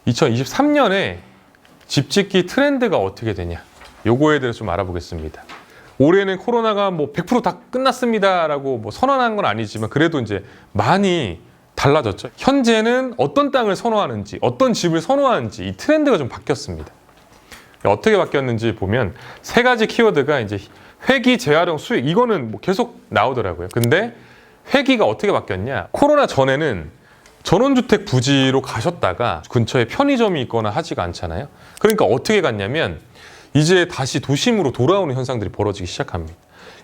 2023년에 집 짓기 트렌드가 어떻게 되냐, 요거에 대해서 좀 알아보겠습니다. 올해는 코로나가 뭐 100% 다 끝났습니다라고 뭐 선언한 건 아니지만 그래도 이제 많이 달라졌죠. 현재는 어떤 땅을 선호하는지, 어떤 집을 선호하는지 이 트렌드가 좀 바뀌었습니다. 어떻게 바뀌었는지 보면 세 가지 키워드가 이제 회기, 재활용, 수익, 이거는 뭐 계속 나오더라고요. 근데 회기가 어떻게 바뀌었냐? 코로나 전에는 전원주택 부지로 가셨다가 근처에 편의점이 있거나 하지가 않잖아요. 그러니까 어떻게 갔냐면 이제 다시 도심으로 돌아오는 현상들이 벌어지기 시작합니다.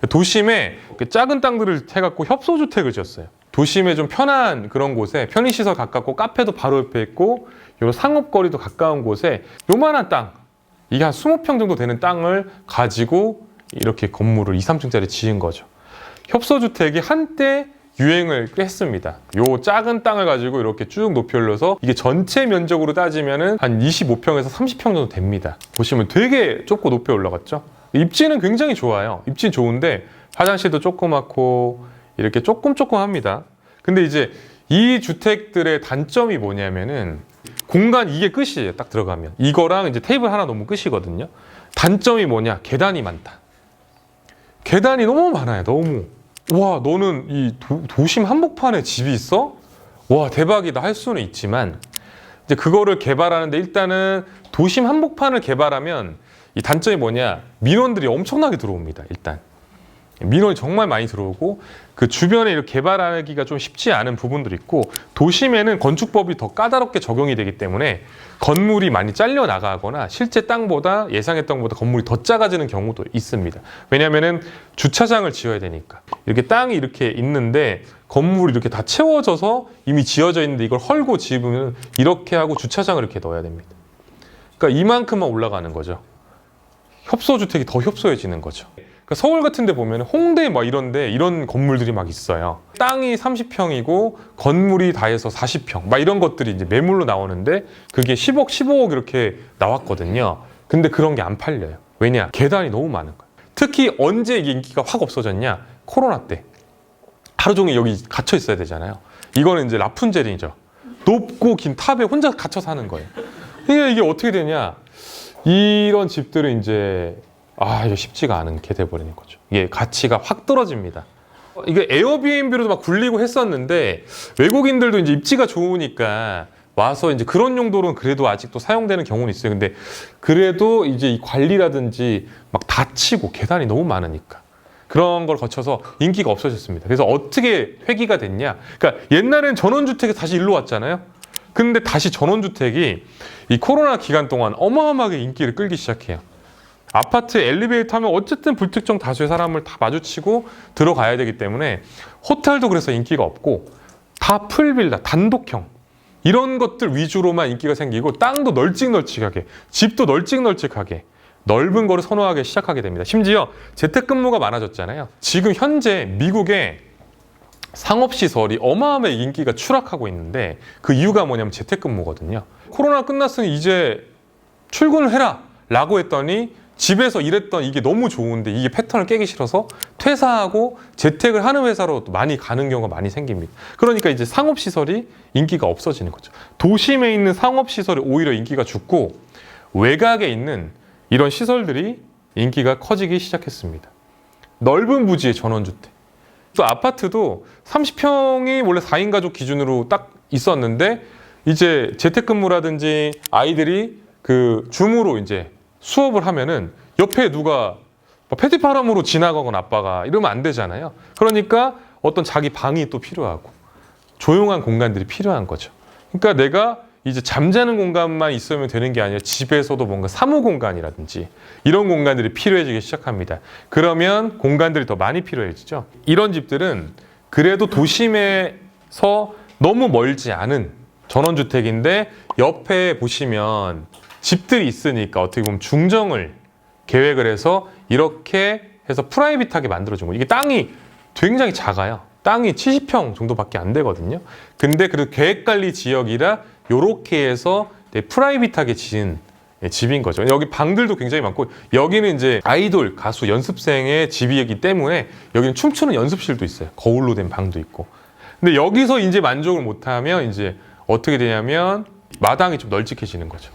도심에 작은 땅들을 해갖고 협소주택을 지었어요. 도심에 좀 편한 그런 곳에 편의시설 가깝고 카페도 바로 옆에 있고 요 상업거리도 가까운 곳에 요만한 땅, 이게 한 20평 정도 되는 땅을 가지고 이렇게 건물을 2, 3층짜리 지은 거죠. 협소주택이 한때 유행을 꽤 했습니다. 요 작은 땅을 가지고 이렇게 쭉 높이 올려서 이게 전체 면적으로 따지면은 한 25평에서 30평 정도 됩니다. 보시면 되게 좁고 높이 올라갔죠. 입지는 굉장히 좋아요. 입지 좋은데 화장실도 조그맣고 이렇게 조금합니다. 근데 이제 이 주택들의 단점이 뭐냐면은 공간, 이게 끝이에요. 딱 들어가면 이거랑 이제 테이블 하나 놓으면 끝이거든요. 단점이 뭐냐? 계단이 많다. 계단이 너무 많아요. 너무. 와, 너는 이 도심 한복판에 집이 있어? 와, 대박이다 할 수는 있지만 이제 그거를 개발하는데 일단은 도심 한복판을 개발하면 이 단점이 뭐냐? 민원들이 엄청나게 들어옵니다. 일단 민원이 정말 많이 들어오고 그 주변에 이렇게 개발하기가 좀 쉽지 않은 부분들이 있고, 도심에는 건축법이 더 까다롭게 적용이 되기 때문에 건물이 많이 잘려 나가거나 실제 땅보다 예상했던 것보다 건물이 더 작아지는 경우도 있습니다. 왜냐하면은 주차장을 지어야 되니까. 이렇게 땅이 이렇게 있는데 건물이 이렇게 다 채워져서 이미 지어져 있는데 이걸 헐고 지으면 이렇게 하고 주차장을 이렇게 넣어야 됩니다. 그러니까 이만큼만 올라가는 거죠. 협소주택이 더 협소해지는 거죠. 그러니까 서울 같은 데 보면 홍대 막 이런데 이런 건물들이 막 있어요. 땅이 30평이고 건물이 다 해서 40평 막 이런 것들이 이제 매물로 나오는데 그게 10억, 15억 이렇게 나왔거든요. 근데 그런 게 안 팔려요. 왜냐? 계단이 너무 많은 거예요. 특히 언제 이게 인기가 확 없어졌냐? 코로나 때. 하루 종일 여기 갇혀 있어야 되잖아요. 이거는 이제 라푼젤이죠. 높고 긴 탑에 혼자 갇혀 사는 거예요. 이게 어떻게 되냐? 이런 집들은 이제 이거 쉽지가 않게 돼버리는 거죠. 이게 가치가 확 떨어집니다. 이게 에어비앤비로도 막 굴리고 했었는데 외국인들도 이제 입지가 좋으니까 와서 이제 그런 용도로는 그래도 아직도 사용되는 경우는 있어요. 근데 그래도 이제 이 관리라든지 막 다치고 계단이 너무 많으니까 그런 걸 거쳐서 인기가 없어졌습니다. 그래서 어떻게 회귀가 됐냐? 그러니까 옛날엔 전원주택이 다시 일로 왔잖아요. 근데 다시 전원주택이 이 코로나 기간 동안 어마어마하게 인기를 끌기 시작해요. 아파트 엘리베이터 하면 어쨌든 불특정 다수의 사람을 다 마주치고 들어가야 되기 때문에 호텔도 그래서 인기가 없고 다 풀빌라, 단독형 이런 것들 위주로만 인기가 생기고 땅도 널찍널찍하게, 집도 널찍널찍하게 넓은 거를 선호하기 시작하게 됩니다. 심지어 재택근무가 많아졌잖아요. 지금 현재 미국의 상업시설이 어마어마하게 인기가 추락하고 있는데 그 이유가 뭐냐면 재택근무거든요. 코로나 끝났으니 이제 출근을 해라 라고 했더니 집에서 일했던 이게 너무 좋은데 이게 패턴을 깨기 싫어서 퇴사하고 재택을 하는 회사로 많이 가는 경우가 많이 생깁니다. 그러니까 이제 상업시설이 인기가 없어지는 거죠. 도심에 있는 상업시설이 오히려 인기가 죽고 외곽에 있는 이런 시설들이 인기가 커지기 시작했습니다. 넓은 부지의 전원주택. 또 아파트도 30평이 원래 4인 가족 기준으로 딱 있었는데 이제 재택근무라든지 아이들이 그 줌으로 이제 수업을 하면은 옆에 누가 페티바람으로 지나가거나 아빠가 이러면 안 되잖아요. 그러니까 어떤 자기 방이 또 필요하고 조용한 공간들이 필요한 거죠. 그러니까 내가 이제 잠자는 공간만 있으면 되는 게 아니라 집에서도 뭔가 사무 공간이라든지 이런 공간들이 필요해지기 시작합니다. 그러면 공간들이 더 많이 필요해지죠. 이런 집들은 그래도 도심에서 너무 멀지 않은 전원주택인데 옆에 보시면 집들이 있으니까 어떻게 보면 중정을 계획을 해서 이렇게 해서 프라이빗하게 만들어준 거예요. 이게 땅이 굉장히 작아요. 땅이 70평 정도밖에 안 되거든요. 근데 그 계획관리 지역이라 이렇게 해서 프라이빗하게 지은 집인 거죠. 여기 방들도 굉장히 많고 여기는 이제 아이돌 가수 연습생의 집이기 때문에 여기는 춤추는 연습실도 있어요. 거울로 된 방도 있고. 근데 여기서 이제 만족을 못하면 이제 어떻게 되냐면 마당이 좀 널찍해지는 거죠.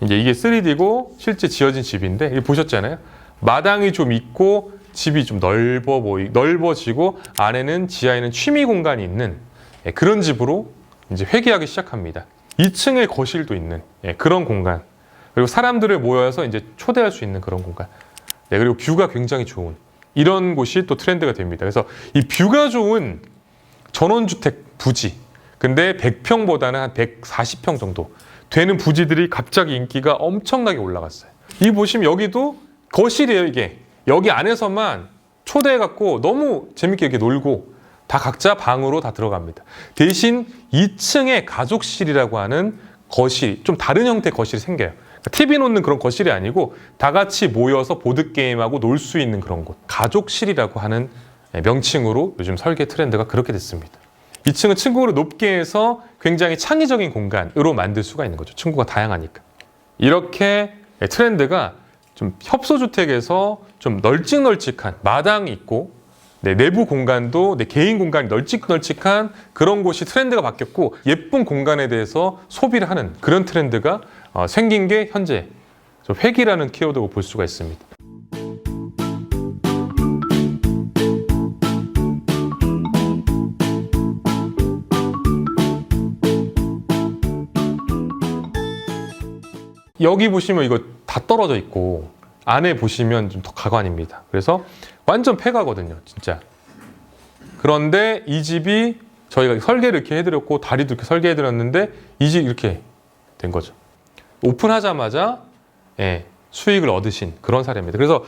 이제 이게 3D고 실제 지어진 집인데 이게 보셨잖아요. 마당이 좀 있고 집이 좀 넓어지고 안에는 지하에는 취미 공간이 있는 그런 집으로 이제 회귀하기 시작합니다. 2층에 거실도 있는 그런 공간. 그리고 사람들을 모여서 이제 초대할 수 있는 그런 공간. 그리고 뷰가 굉장히 좋은 이런 곳이 또 트렌드가 됩니다. 그래서 이 뷰가 좋은 전원주택 부지. 근데 100평보다는 한 140평 정도 되는 부지들이 갑자기 인기가 엄청나게 올라갔어요. 이 보시면 여기도 거실이에요, 이게. 여기 안에서만 초대해갖고 너무 재밌게 이렇게 놀고 다 각자 방으로 다 들어갑니다. 대신 2층에 가족실이라고 하는 거실, 좀 다른 형태의 거실이 생겨요. TV 놓는 그런 거실이 아니고 다 같이 모여서 보드게임하고 놀 수 있는 그런 곳. 가족실이라고 하는 명칭으로 요즘 설계 트렌드가 그렇게 됐습니다. 2층은 층고를 높게 해서 굉장히 창의적인 공간으로 만들 수가 있는 거죠. 층고가 다양하니까. 이렇게 트렌드가 좀 협소주택에서 좀 널찍널찍한 마당이 있고 내부 공간도 내 개인 공간이 널찍널찍한 그런 곳이 트렌드가 바뀌었고 예쁜 공간에 대해서 소비를 하는 그런 트렌드가 생긴 게 현재 회기라는 키워드로 볼 수가 있습니다. 여기 보시면 이거 다 떨어져 있고 안에 보시면 좀 더 가관입니다. 그래서 완전 폐가거든요, 진짜. 그런데 이 집이 저희가 설계를 이렇게 해드렸고 다리도 이렇게 설계해드렸는데 이 집이 이렇게 된 거죠. 오픈하자마자 수익을 얻으신 그런 사례입니다. 그래서